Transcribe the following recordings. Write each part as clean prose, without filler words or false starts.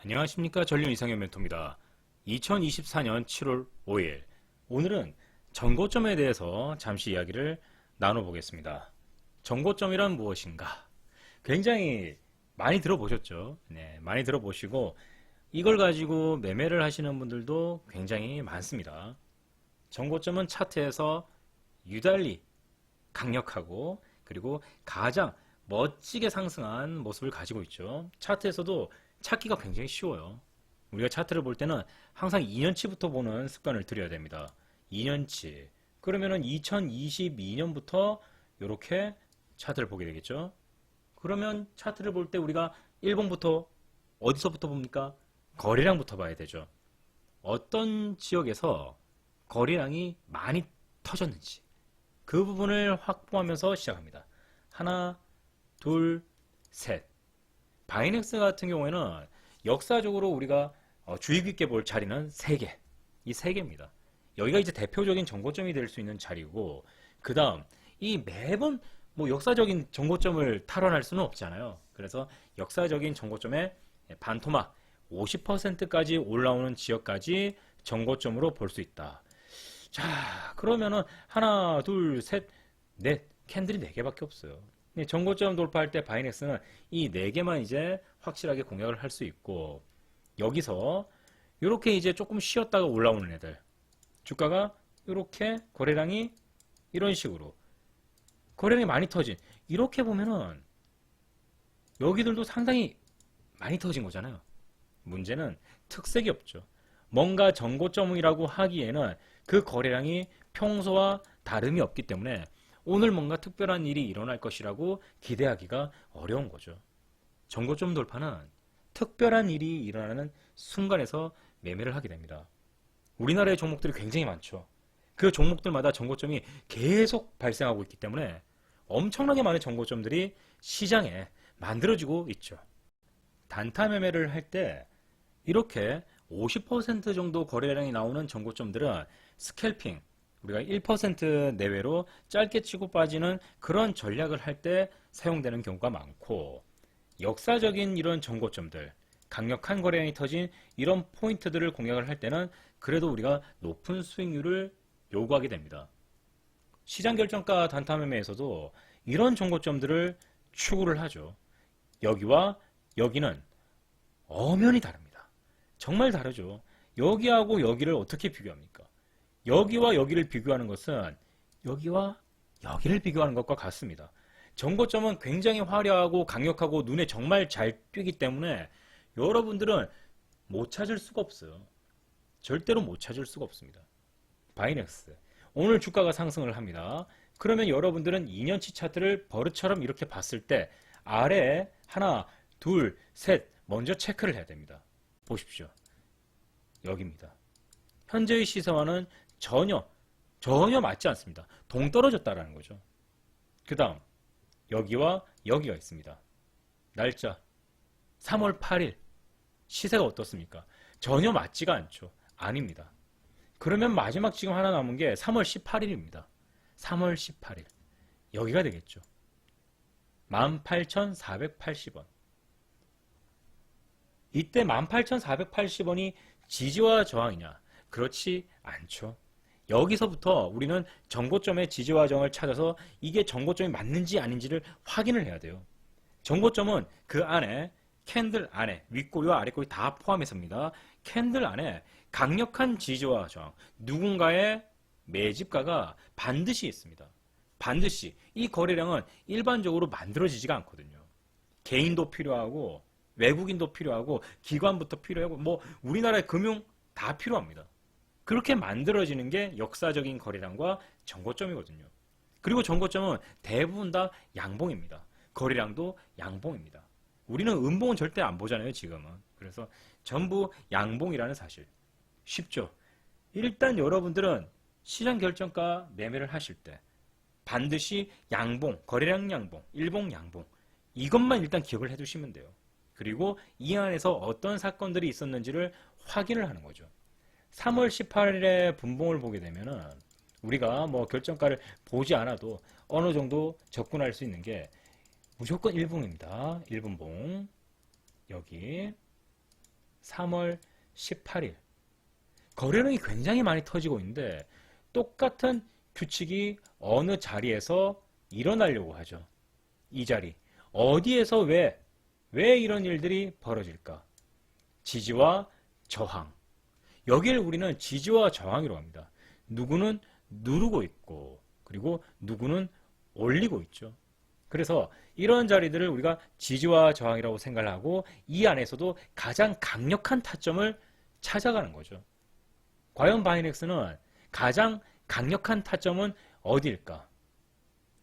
안녕하십니까. 전륜 이상현 멘토입니다. 2024년 7월 5일 오늘은 정고점에 대해서 잠시 이야기를 나눠보겠습니다. 정고점이란 무엇인가? 굉장히 많이 들어보셨죠? 네, 많이 들어보시고 이걸 가지고 매매를 하시는 분들도 굉장히 많습니다. 정고점은 차트에서 유달리 강력하고 그리고 가장 멋지게 상승한 모습을 가지고 있죠. 차트에서도 찾기가 굉장히 쉬워요. 우리가 차트를 볼 때는 항상 2년치부터 보는 습관을 들여야 됩니다. 2년치. 그러면은 2022년부터 이렇게 차트를 보게 되겠죠. 그러면 차트를 볼 때 우리가 1번부터 어디서부터 봅니까? 거래량부터 봐야 되죠. 어떤 지역에서 거래량이 많이 터졌는지 그 부분을 확보하면서 시작합니다. 하나, 둘, 셋. 바이낸스 같은 경우에는 역사적으로 우리가 주의 깊게 볼 자리는 3개. 이 3개입니다. 여기가 이제 대표적인 정고점이 될 수 있는 자리고, 그 다음, 이 매번 뭐 역사적인 정고점을 탈환할 수는 없잖아요. 그래서 역사적인 정고점의 반토막 50%까지 올라오는 지역까지 정고점으로 볼 수 있다. 자, 그러면은 하나, 둘, 셋, 넷, 캔들이 4개밖에 없어요. 정고점 돌파할 때 바이넥스는 이 4개만 이제 확실하게 공략을 할 수 있고, 여기서 이렇게 이제 조금 쉬었다가 올라오는 애들, 주가가 이렇게 거래량이 이런 식으로 거래량이 많이 터진, 이렇게 보면은 여기들도 상당히 많이 터진 거잖아요. 문제는 특색이 없죠. 뭔가 정고점이라고 하기에는 그 거래량이 평소와 다름이 없기 때문에 오늘 뭔가 특별한 일이 일어날 것이라고 기대하기가 어려운 거죠. 정고점 돌파는 특별한 일이 일어나는 순간에서 매매를 하게 됩니다. 우리나라의 종목들이 굉장히 많죠. 그 종목들마다 정고점이 계속 발생하고 있기 때문에 엄청나게 많은 정고점들이 시장에 만들어지고 있죠. 단타 매매를 할 때 이렇게 50% 정도 거래량이 나오는 정고점들은 스캘핑, 우리가 1% 내외로 짧게 치고 빠지는 그런 전략을 할 때 사용되는 경우가 많고, 역사적인 이런 정고점들, 강력한 거래량이 터진 이런 포인트들을 공략을 할 때는 그래도 우리가 높은 수익률을 요구하게 됩니다. 시장 결정가 단타 매매에서도 이런 정고점들을 추구를 하죠. 여기와 여기는 엄연히 다릅니다. 정말 다르죠. 여기하고 여기를 어떻게 비교합니까? 여기와 여기를 비교하는 것은 여기와 여기를 비교하는 것과 같습니다. 정고점은 굉장히 화려하고 강력하고 눈에 정말 잘 띄기 때문에 여러분들은 못 찾을 수가 없어요. 절대로 못 찾을 수가 없습니다. 바이넥스. 오늘 주가가 상승을 합니다. 그러면 여러분들은 2년치 차트를 버릇처럼 이렇게 봤을 때 아래에 하나, 둘, 셋 먼저 체크를 해야 됩니다. 보십시오. 여기입니다. 현재의 시세와는 전혀 맞지 않습니다. 동떨어졌다라는 거죠. 그 다음 여기와 여기가 있습니다. 날짜 3월 8일 시세가 어떻습니까? 전혀 맞지가 않죠. 아닙니다. 그러면 마지막 지금 하나 남은 게 3월 18일입니다. 3월 18일 여기가 되겠죠. 18,480원. 이때 18,480원이 지지와 저항이냐? 그렇지 않죠. 여기서부터 우리는 정고점의 지지와 저항을 찾아서 이게 정고점이 맞는지 아닌지를 확인을 해야 돼요. 정고점은 그 안에 캔들 안에 윗꼬리와 아랫꼬리 다 포함해서입니다. 캔들 안에 강력한 지지와 저항, 누군가의 매집가가 반드시 있습니다. 반드시. 이 거래량은 일반적으로 만들어지지가 않거든요. 개인도 필요하고 외국인도 필요하고 기관부터 필요하고 뭐 우리나라의 금융 다 필요합니다. 그렇게 만들어지는 게 역사적인 거래량과 정고점이거든요. 그리고 정고점은 대부분 다 양봉입니다. 거래량도 양봉입니다. 우리는 음봉은 절대 안 보잖아요, 지금은. 그래서 전부 양봉이라는 사실. 쉽죠? 일단 여러분들은 시장 결정가 매매를 하실 때 반드시 양봉, 거래량 양봉, 일봉 양봉 이것만 일단 기억을 해두시면 돼요. 그리고 이 안에서 어떤 사건들이 있었는지를 확인을 하는 거죠. 3월 18일에 분봉을 보게 되면은 우리가 뭐 결정가를 보지 않아도 어느 정도 접근할 수 있는 게 무조건 1분입니다. 1분봉. 여기 3월 18일 거래량이 굉장히 많이 터지고 있는데 똑같은 규칙이 어느 자리에서 일어나려고 하죠. 이 자리 어디에서 왜 이런 일들이 벌어질까? 지지와 저항. 여기를 우리는 지지와 저항이라고 합니다. 누구는 누르고 있고 그리고 누구는 올리고 있죠. 그래서 이런 자리들을 우리가 지지와 저항이라고 생각을 하고 이 안에서도 가장 강력한 타점을 찾아가는 거죠. 과연 바이넥스는 가장 강력한 타점은 어디일까?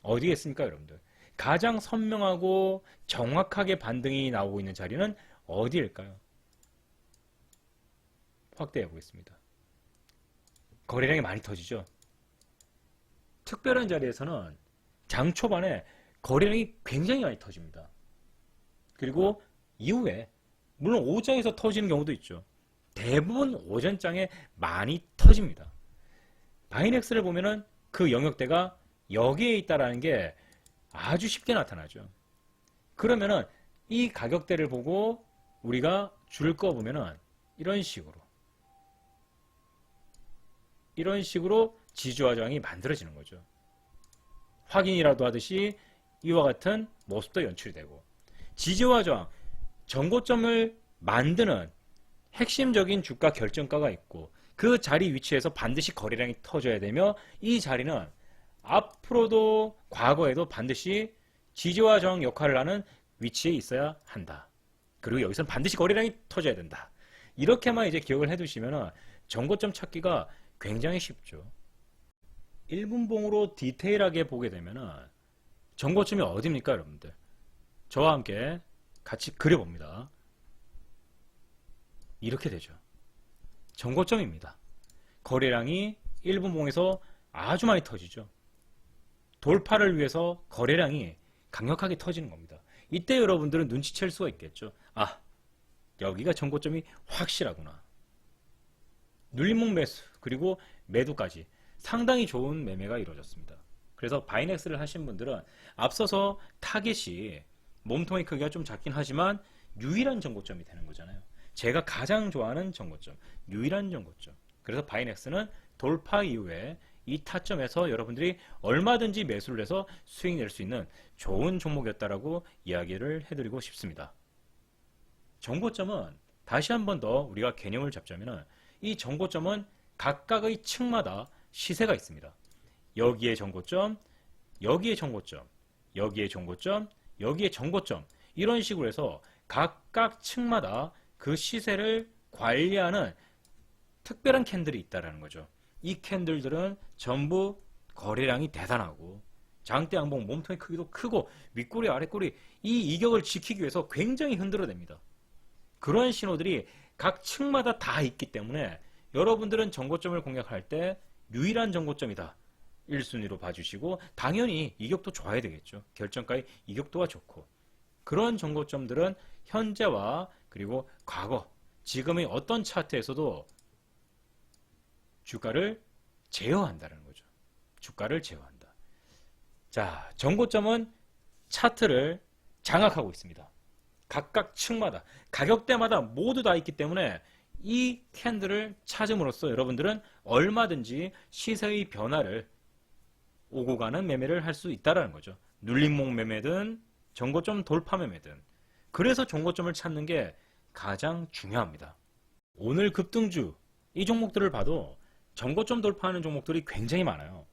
어디에 있습니까, 여러분들? 가장 선명하고 정확하게 반등이 나오고 있는 자리는 어디일까요? 확대해 보겠습니다. 거래량이 많이 터지죠. 특별한 자리에서는 장 초반에 거래량이 굉장히 많이 터집니다. 그리고 이후에 물론 오전장에서 터지는 경우도 있죠. 대부분 오전장에 많이 터집니다. 바이넥스를 보면은 그 영역대가 여기에 있다라는 게 아주 쉽게 나타나죠. 그러면은 이 가격대를 보고 우리가 줄을 꺼보면은 이런 식으로 지지와 저항이 만들어지는 거죠. 확인이라도 하듯이 이와 같은 모습도 연출이 되고 지지와 저항, 전고점을 만드는 핵심적인 주가 결정가가 있고 그 자리 위치에서 반드시 거래량이 터져야 되며 이 자리는 앞으로도 과거에도 반드시 지지와 저항 역할을 하는 위치에 있어야 한다. 그리고 여기서는 반드시 거래량이 터져야 된다. 이렇게만 이제 기억을 해두시면 전고점 찾기가 굉장히 쉽죠. 1분봉으로 디테일하게 보게 되면 전고점이 어디입니까, 여러분들? 저와 함께 같이 그려봅니다. 이렇게 되죠. 전고점입니다. 거래량이 1분봉에서 아주 많이 터지죠. 돌파를 위해서 거래량이 강력하게 터지는 겁니다. 이때 여러분들은 눈치챌 수가 있겠죠. 아, 여기가 전고점이 확실하구나. 눌림목 매수 그리고 매도까지 상당히 좋은 매매가 이루어졌습니다. 그래서 바이넥스를 하신 분들은 앞서서 타겟이 몸통의 크기가 좀 작긴 하지만 유일한 전고점이 되는 거잖아요. 제가 가장 좋아하는 전고점, 유일한 전고점. 그래서 바이넥스는 돌파 이후에 이 타점에서 여러분들이 얼마든지 매수를 해서 수익 낼 수 있는 좋은 종목이었다라고 이야기를 해드리고 싶습니다. 전고점은 다시 한 번 더 우리가 개념을 잡자면 이 전고점은 각각의 층마다 시세가 있습니다. 여기에 전고점, 여기에 전고점, 여기에 전고점, 여기에 전고점 이런 식으로 해서 각각 층마다 그 시세를 관리하는 특별한 캔들이 있다는 거죠. 이 캔들들은 전부 거래량이 대단하고 장대 양봉 몸통의 크기도 크고 윗꼬리 아랫꼬리 이 이격을 지키기 위해서 굉장히 흔들어댑니다. 그런 신호들이 각 층마다 다 있기 때문에 여러분들은 전고점을 공략할 때 유일한 전고점이다 1순위로 봐주시고 당연히 이격도 좋아야 되겠죠. 결정가의 이격도가 좋고 그런 전고점들은 현재와 그리고 과거 지금의 어떤 차트에서도 주가를 제어한다는 거죠. 주가를 제어한다. 자, 전고점은 차트를 장악하고 있습니다. 각각 층마다 가격대마다 모두 다 있기 때문에 이 캔들을 찾음으로써 여러분들은 얼마든지 시세의 변화를 오고 가는 매매를 할 수 있다는 거죠. 눌림목 매매든 전고점 돌파 매매든. 그래서 전고점을 찾는 게 가장 중요합니다. 오늘 급등주 이 종목들을 봐도 전고점 돌파하는 종목들이 굉장히 많아요.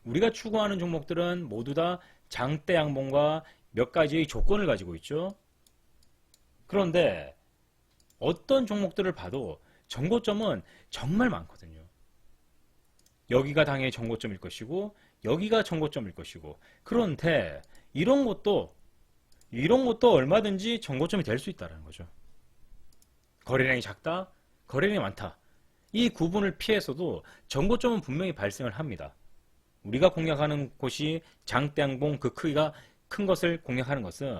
우리가 추구하는 종목들은 모두 다 장대 양봉과 몇 가지의 조건을 가지고 있죠. 그런데 어떤 종목들을 봐도 전고점은 정말 많거든요. 여기가 당연히 전고점일 것이고 여기가 전고점일 것이고 그런데 이런 것도 얼마든지 전고점이 될 수 있다는 거죠. 거래량이 작다, 거래량이 많다. 이 구분을 피해서도 전고점은 분명히 발생을 합니다. 우리가 공략하는 곳이 장대양봉 그 크기가 큰 것을 공략하는 것은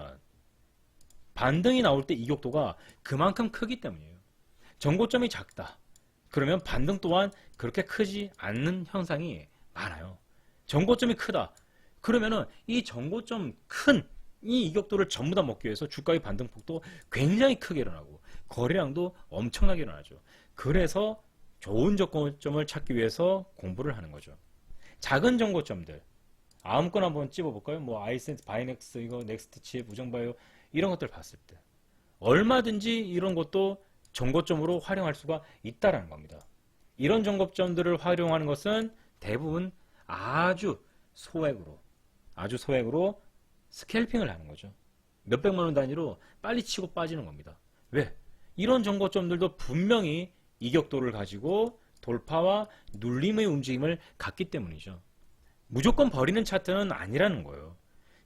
반등이 나올 때 이격도가 그만큼 크기 때문이에요. 전고점이 작다. 그러면 반등 또한 그렇게 크지 않는 현상이 많아요. 전고점이 크다. 그러면은 이 전고점 큰 이 이격도를 전부 다 먹기 위해서 주가의 반등폭도 굉장히 크게 일어나고 거래량도 엄청나게 일어나죠. 그래서 좋은 정고점을 찾기 위해서 공부를 하는 거죠. 작은 정고점들 아무거나 한번 찝어볼까요? 뭐 아이센스, 바이넥스, 이거 넥스트칩, 우정바이오 이런 것들 봤을 때 얼마든지 이런 것도 정고점으로 활용할 수가 있다라는 겁니다. 이런 정고점들을 활용하는 것은 대부분 아주 소액으로 스캘핑을 하는 거죠. 몇백만 원 단위로 빨리 치고 빠지는 겁니다. 왜? 이런 정고점들도 분명히 이격도를 가지고 돌파와 눌림의 움직임을 갖기 때문이죠. 무조건 버리는 차트는 아니라는 거예요.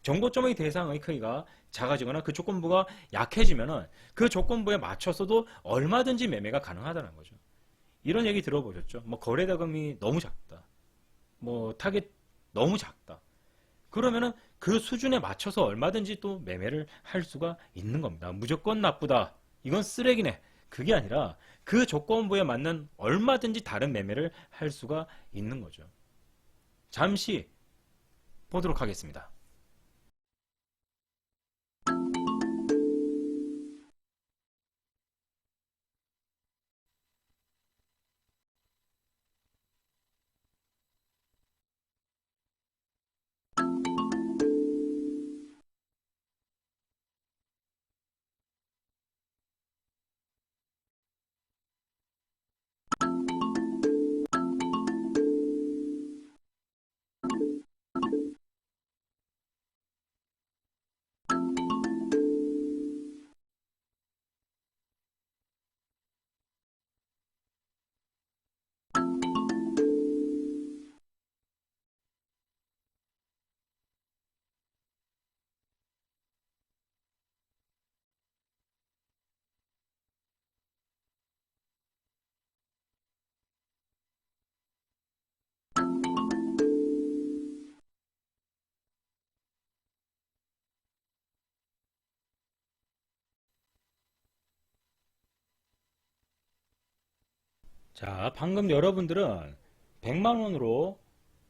정고점의 대상의 크기가 작아지거나 그 조건부가 약해지면 그 조건부에 맞춰서도 얼마든지 매매가 가능하다는 거죠. 이런 얘기 들어보셨죠? 뭐 거래대금이 너무 작다. 뭐 타겟 너무 작다. 그러면은 그 수준에 맞춰서 얼마든지 또 매매를 할 수가 있는 겁니다. 무조건 나쁘다. 이건 쓰레기네. 그게 아니라 그 조건부에 맞는 얼마든지 다른 매매를 할 수가 있는 거죠. 잠시 보도록 하겠습니다. 자, 방금 여러분들은 100만 원으로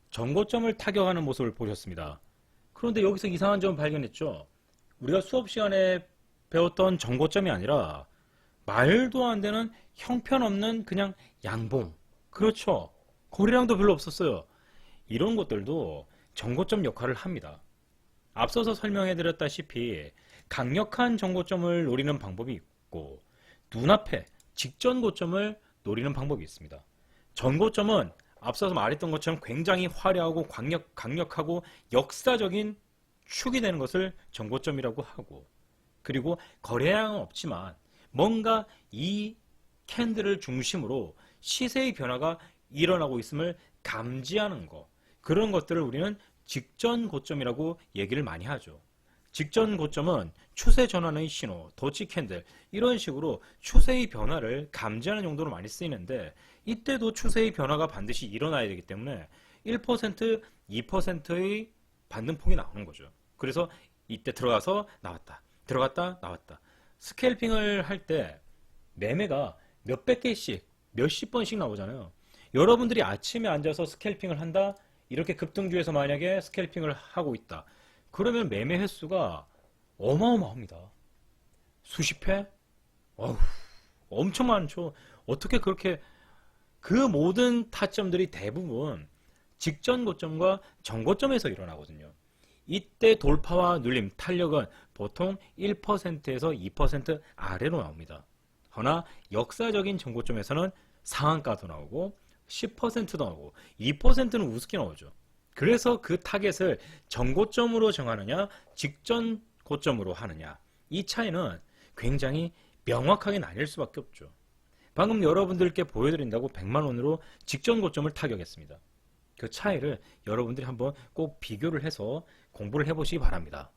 정고점을 타격하는 모습을 보셨습니다. 그런데 여기서 이상한 점을 발견했죠. 우리가 수업 시간에 배웠던 정고점이 아니라 말도 안 되는 형편없는 그냥 양봉. 그렇죠. 거래량도 별로 없었어요. 이런 것들도 정고점 역할을 합니다. 앞서서 설명해드렸다시피 강력한 정고점을 노리는 방법이 있고 눈앞에 직전 고점을 노리는 방법이 있습니다. 전고점은 앞서서 말했던 것처럼 굉장히 화려하고 강력하고 역사적인 축이 되는 것을 전고점이라고 하고, 그리고 거래량은 없지만 뭔가 이 캔들을 중심으로 시세의 변화가 일어나고 있음을 감지하는 것, 그런 것들을 우리는 직전 고점이라고 얘기를 많이 하죠. 직전 고점은 추세 전환의 신호, 도치 캔들 이런 식으로 추세의 변화를 감지하는 용도로 많이 쓰이는데, 이때도 추세의 변화가 반드시 일어나야 되기 때문에 1%, 2%의 반등폭이 나오는 거죠. 그래서 이때 들어가서 나왔다, 들어갔다 나왔다. 스캘핑을 할 때 매매가 몇백 개씩 몇십 번씩 나오잖아요. 여러분들이 아침에 앉아서 스캘핑을 한다, 이렇게 급등주에서 만약에 스캘핑을 하고 있다, 그러면 매매 횟수가 어마어마합니다. 수십 회? 어휴, 엄청 많죠. 어떻게 그렇게, 그 모든 타점들이 대부분 직전 고점과 전고점에서 일어나거든요. 이때 돌파와 눌림, 탄력은 보통 1%에서 2% 아래로 나옵니다. 그러나 역사적인 전고점에서는 상한가도 나오고 10%도 나오고 2%는 우습게 나오죠. 그래서 그 타겟을 전고점으로 정하느냐 직전 고점으로 하느냐, 이 차이는 굉장히 명확하게 나뉠 수밖에 없죠. 방금 여러분들께 보여드린다고 100만 원으로 직전 고점을 타격했습니다. 그 차이를 여러분들이 한번 꼭 비교를 해서 공부를 해보시기 바랍니다.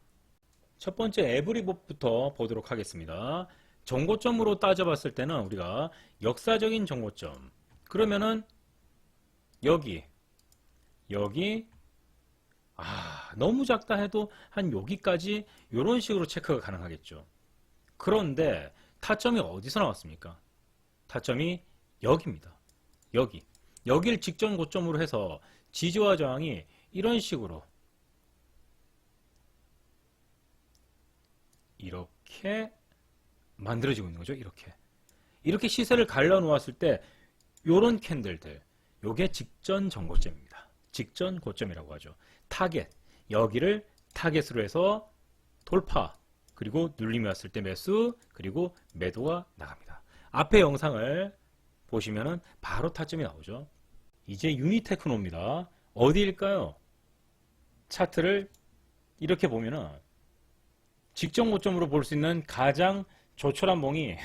첫 번째 에브리봇부터 보도록 하겠습니다. 전고점으로 따져봤을 때는 우리가 역사적인 전고점, 그러면은 여기 너무 작다 해도 한 여기까지 이런 식으로 체크가 가능하겠죠. 그런데 타점이 어디서 나왔습니까? 타점이 여기입니다. 여기를 직전 고점으로 해서 지지와 저항이 이런 식으로 이렇게 만들어지고 있는 거죠. 이렇게 이렇게 시세를 갈라 놓았을 때 요런 캔들들, 요게 직전 전고점입니다. 직전 고점이라고 하죠. 타겟, 여기를 타겟으로 해서 돌파, 그리고 눌림이 왔을 때 매수, 그리고 매도가 나갑니다. 앞에 영상을 보시면은 바로 타점이 나오죠. 이제 유니테크노입니다. 어디일까요? 차트를 이렇게 보면은 직전 고점으로 볼 수 있는 가장 조촐한 봉이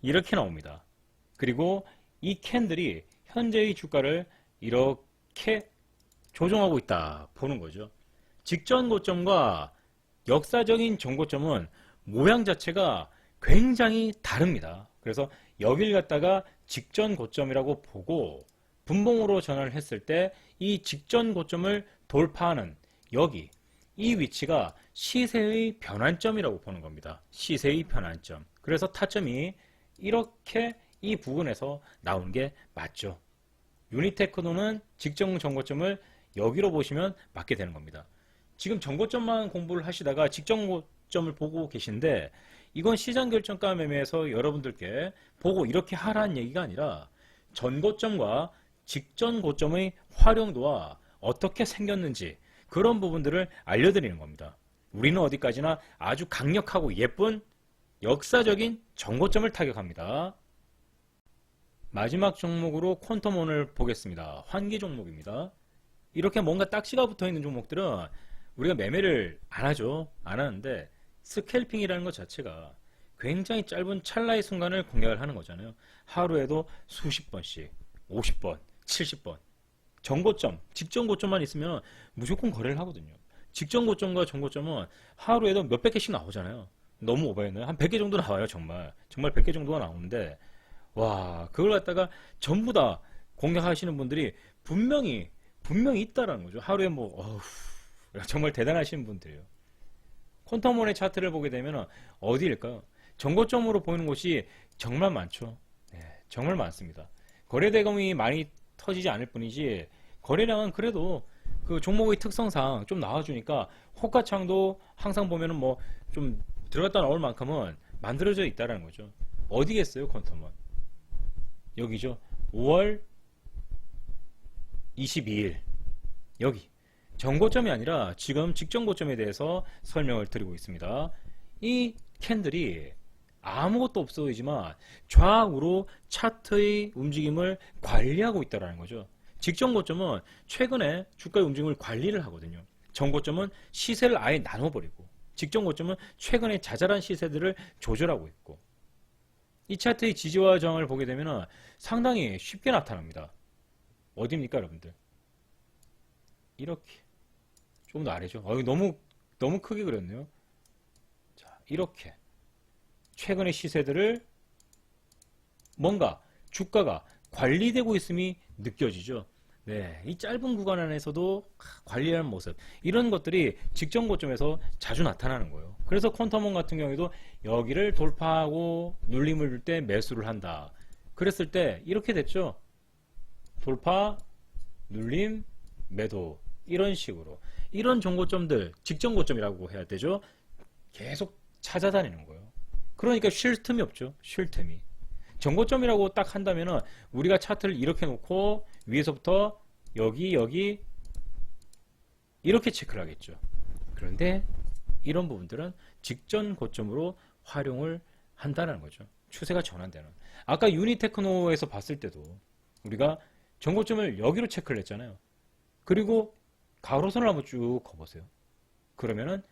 이렇게 나옵니다. 그리고 이 캔들이 현재의 주가를 이렇게 조정하고 있다 보는 거죠. 직전 고점과 역사적인 전고점은 모양 자체가 굉장히 다릅니다. 그래서 여길 갖다가 직전 고점이라고 보고 분봉으로 전환을 했을 때 이 직전 고점을 돌파하는 여기 이 위치가 시세의 변환점이라고 보는 겁니다. 시세의 변환점. 그래서 타점이 이렇게 이 부분에서 나오는 게 맞죠. 유니테크노는 직전 전고점을 여기로 보시면 맞게 되는 겁니다. 지금 전고점만 공부를 하시다가 직전 고점을 보고 계신데 이건 시장결정가 매매에서 여러분들께 보고 이렇게 하라는 얘기가 아니라 전고점과 직전 고점의 활용도와 어떻게 생겼는지 그런 부분들을 알려드리는 겁니다. 우리는 어디까지나 아주 강력하고 예쁜 역사적인 전고점을 타격합니다. 마지막 종목으로 퀀텀원을 보겠습니다. 환기 종목입니다. 이렇게 뭔가 딱지가 붙어있는 종목들은 우리가 매매를 안 하죠. 안 하는데 스캘핑이라는 것 자체가 굉장히 짧은 찰나의 순간을 공략을 하는 거잖아요. 하루에도 수십 번씩 50번, 70번 전고점, 직전 고점만 있으면 무조건 거래를 하거든요. 직전 고점과 전고점은 하루에도 몇백 개씩 나오잖아요. 너무 오버했나요? 한 100개 정도 나와요. 정말 100개 정도가 나오는데 와, 그걸 갖다가 전부 다 공략하시는 분들이 분명히 있다라는 거죠. 하루에 정말 대단하신 분들이에요. 퀀텀원의 차트를 보게 되면 어디일까요? 전고점으로 보이는 곳이 정말 많죠. 네, 정말 많습니다. 거래 대금이 많이 터지지 않을 뿐이지 거래량은 그래도 그 종목의 특성상 좀 나와주니까 호가창도 항상 보면은 좀 들어갔다 나올 만큼은 만들어져 있다라는 거죠. 어디겠어요, 퀀텀원? 여기죠. 5월 22일 여기 전고점이 아니라 지금 직전 고점에 대해서 설명을 드리고 있습니다. 이 캔들이 아무것도 없어 보이지만 좌우로 차트의 움직임을 관리하고 있다는 거죠. 직전 고점은 최근에 주가의 움직임을 관리를 하거든요. 전고점은 시세를 아예 나눠버리고 직전 고점은 최근에 자잘한 시세들을 조절하고 있고 이 차트의 지지와 저항을 보게 되면 상당히 쉽게 나타납니다. 어디입니까 여러분들? 이렇게 좀 더 아래죠. 너무 크게 그렸네요. 자, 이렇게 최근의 시세들을 뭔가 주가가 관리되고 있음이 느껴지죠. 네, 이 짧은 구간 안에서도 관리하는 모습 이런 것들이 직전 고점에서 자주 나타나는 거예요. 그래서 퀀텀원 같은 경우에도 여기를 돌파하고 눌림을 줄 때 매수를 한다. 그랬을 때 이렇게 됐죠. 돌파, 눌림, 매도 이런 식으로 이런 전고점들 직전 고점이라고 해야 되죠. 계속 찾아다니는 거예요. 그러니까 쉴 틈이 없죠. 쉴 틈이. 전고점이라고 딱 한다면은 우리가 차트를 이렇게 놓고 위에서부터 여기 이렇게 체크를 하겠죠. 그런데 이런 부분들은 직전 고점으로 활용을 한다는 거죠. 추세가 전환되는. 아까 유니테크노에서 봤을 때도 우리가 전고점을 여기로 체크를 했잖아요. 그리고 가로선을 한번 쭉 그어보세요. 그러면은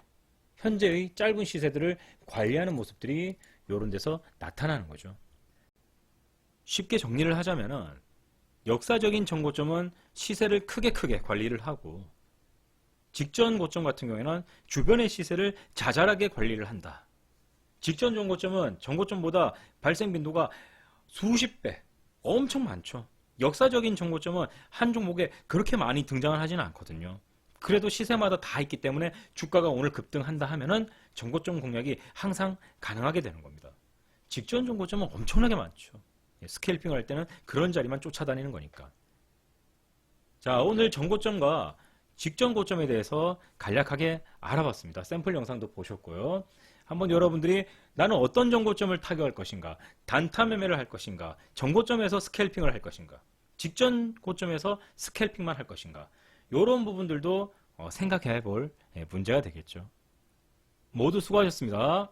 현재의 짧은 시세들을 관리하는 모습들이 이런 데서 나타나는 거죠. 쉽게 정리를 하자면은 역사적인 전고점은 시세를 크게 관리를 하고 직전 고점 같은 경우에는 주변의 시세를 자잘하게 관리를 한다. 직전 전고점은 전고점보다 발생 빈도가 수십 배 엄청 많죠. 역사적인 전고점은 한 종목에 그렇게 많이 등장을 하지는 않거든요. 그래도 시세마다 다 있기 때문에 주가가 오늘 급등한다 하면은 전고점 공략이 항상 가능하게 되는 겁니다. 직전 전고점은 엄청나게 많죠. 스케일핑을 할 때는 그런 자리만 쫓아다니는 거니까. 자, 오늘 전고점과 직전 고점에 대해서 간략하게 알아봤습니다. 샘플 영상도 보셨고요. 한번 여러분들이 나는 어떤 정고점을 타격할 것인가, 단타 매매를 할 것인가, 정고점에서 스캘핑을 할 것인가, 직전 고점에서 스캘핑만 할 것인가, 이런 부분들도 생각해 볼 문제가 되겠죠. 모두 수고하셨습니다.